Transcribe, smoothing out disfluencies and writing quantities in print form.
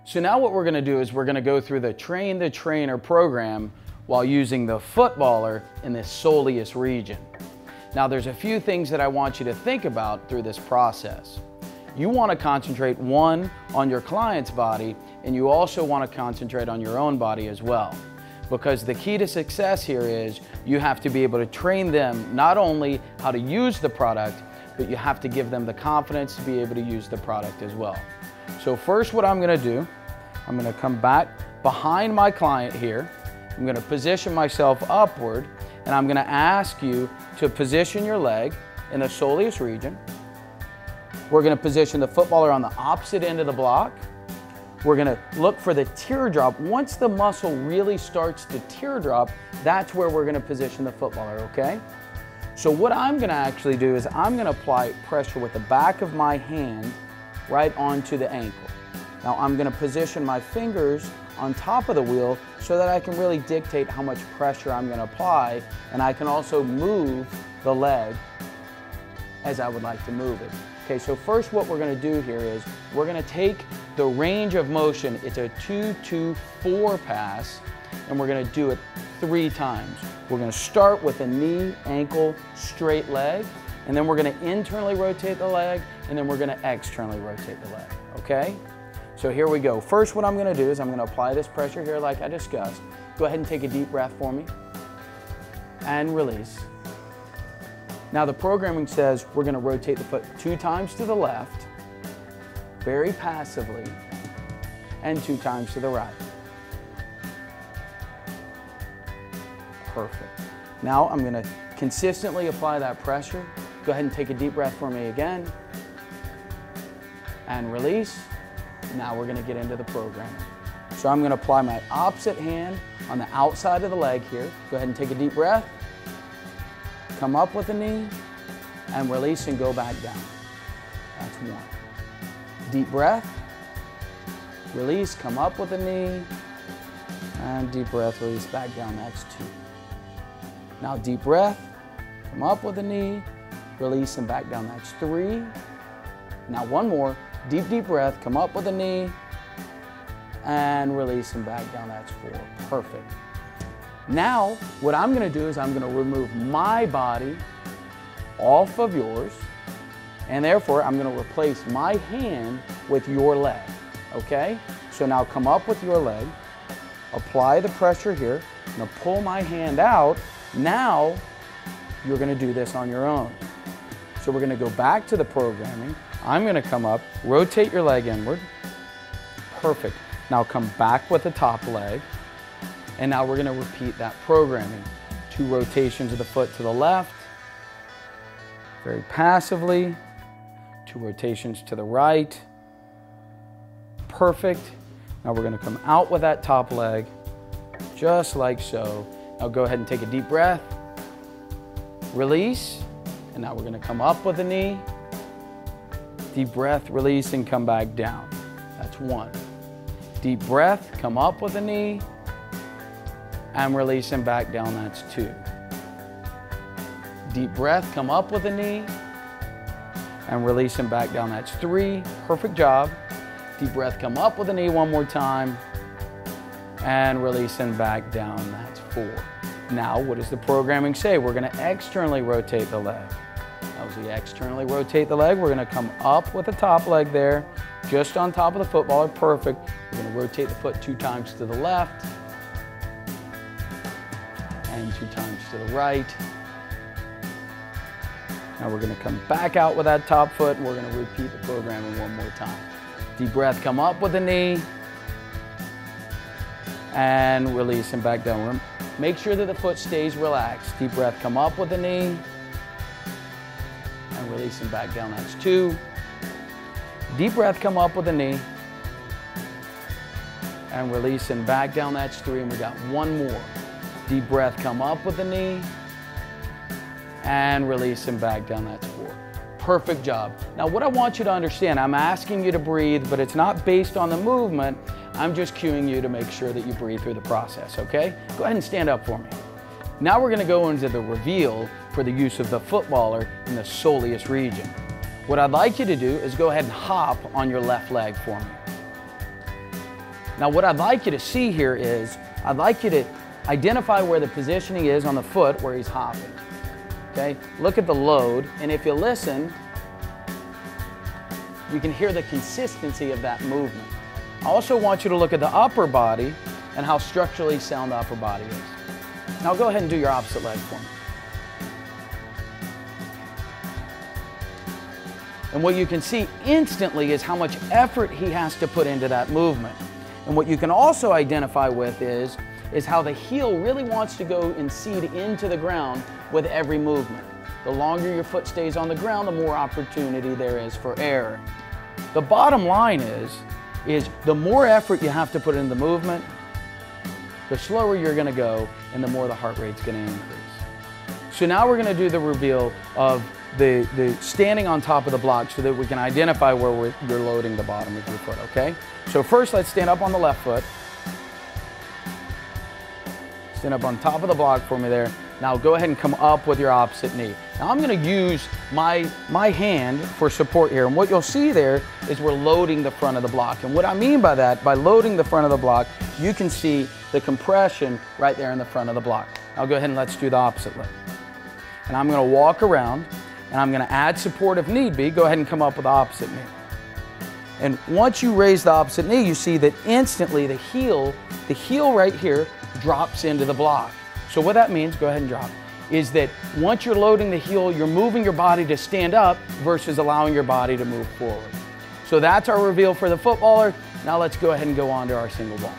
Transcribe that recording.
So now what we're going to do is we're going to go through the Train the Trainer program while using the footballer in the soleus region. Now there's a few things that I want you to think about through this process. You want to concentrate, one, on your client's body, and you also want to concentrate on your own body as well. Because the key to success here is you have to be able to train them not only how to use the product, but you have to give them the confidence to be able to use the product as well. So first what I'm going to do, I'm going to come back behind my client here. I'm going to position myself upward, and I'm going to ask you to position your leg in the soleus region. We're going to position the footballer on the opposite end of the block. We're going to look for the teardrop. Once the muscle really starts to teardrop, that's where we're going to position the footballer, okay? So what I'm going to actually do is I'm going to apply pressure with the back of my hand right onto the ankle. Now I'm going to position my fingers on top of the wheel so that I can really dictate how much pressure I'm going to apply, and I can also move the leg as I would like to move it. Okay, so first what we're going to do here is we're going to take the range of motion. It's a 2-2-4 pass, and we're going to do it 3 times. We're going to start with a knee, ankle, straight leg, and then we're going to internally rotate the leg, and then we're going to externally rotate the leg, okay? So here we go. First what I'm going to do is I'm going to apply this pressure here like I discussed. Go ahead and take a deep breath for me, and release. Now the programming says we're going to rotate the foot 2 times to the left, very passively, and 2 times to the right. Perfect. Now I'm going to consistently apply that pressure. Go ahead and take a deep breath for me again, and release. Now we're going to get into the programming. So I'm going to apply my opposite hand on the outside of the leg here. Go ahead and take a deep breath. Come up with the knee, and release and go back down. That's 1. Deep breath, release, come up with the knee, and deep breath, release back down. That's 2. Now deep breath, come up with the knee, release and back down. That's 3. Now one more. Deep breath, come up with the knee, and release and back down. That's 4. Perfect. Now, what I'm going to do is I'm going to remove my body off of yours, and therefore I'm going to replace my hand with your leg, okay? So now come up with your leg, apply the pressure here, I'm going to pull my hand out. Now, you're going to do this on your own. So we're going to go back to the programming. I'm going to come up, rotate your leg inward. Perfect. Now come back with the top leg. And now we're going to repeat that programming. 2 rotations of the foot to the left, very passively. 2 rotations to the right. Perfect. Now we're going to come out with that top leg, just like so. Now go ahead and take a deep breath. Release. And now we're going to come up with the knee. Deep breath, release, and come back down. That's 1. Deep breath, come up with the knee, and release and back down. That's 2. Deep breath, come up with the knee, and release and back down. That's 3. Perfect job. Deep breath, come up with the knee one more time, and release and back down. That's 4. Now, what does the programming say? We're going to externally rotate the leg. As we externally rotate the leg, we're going to come up with the top leg there, just on top of the footballer. Perfect. We're going to rotate the foot 2 times to the left, and 2 times to the right. Now we're going to come back out with that top foot, and we're going to repeat the programming one more time. Deep breath, come up with the knee, and release and back down. Make sure that the foot stays relaxed. Deep breath, come up with the knee, and release and back down. That's 2. Deep breath, come up with the knee, and release and back down. That's 3. And we got 1 more. Deep breath, come up with the knee, and release and back down. That's 4. Perfect job. Now what I want you to understand, I'm asking you to breathe, but it's not based on the movement. I'm just cueing you to make sure that you breathe through the process, okay? Go ahead and stand up for me. Now we're going to go into the reveal for the use of the footballer in the soleus region. What I'd like you to do is go ahead and hop on your left leg for me. Now what I'd like you to see here is, I'd like you to identify where the positioning is on the foot where he's hopping. Okay, look at the load, and if you listen, you can hear the consistency of that movement. I also want you to look at the upper body and how structurally sound the upper body is. Now go ahead and do your opposite leg for me. And what you can see instantly is how much effort he has to put into that movement. And what you can also identify with is how the heel really wants to go and seed into the ground with every movement. The longer your foot stays on the ground, the more opportunity there is for error. The bottom line is the more effort you have to put in the movement, the slower you're going to go and the more the heart rate's going to increase. So now we're going to do the reveal of the standing on top of the block so that we can identify where you're loading the bottom of your foot, okay? So first let's stand up on the left foot. Stand up on top of the block for me there. Now go ahead and come up with your opposite knee. Now I'm going to use my hand for support here, and what you'll see there is we're loading the front of the block. And what I mean by that, by loading the front of the block, you can see the compression right there in the front of the block. Now go ahead and let's do the opposite leg. And I'm going to walk around and I'm going to add support if need be. Go ahead and come up with the opposite knee. And once you raise the opposite knee, you see that instantly the heel right here drops into the block. So what that means, go ahead and drop, is that once you're loading the heel, you're moving your body to stand up versus allowing your body to move forward. So that's our reveal for the footballer. Now let's go ahead and go on to our single ball.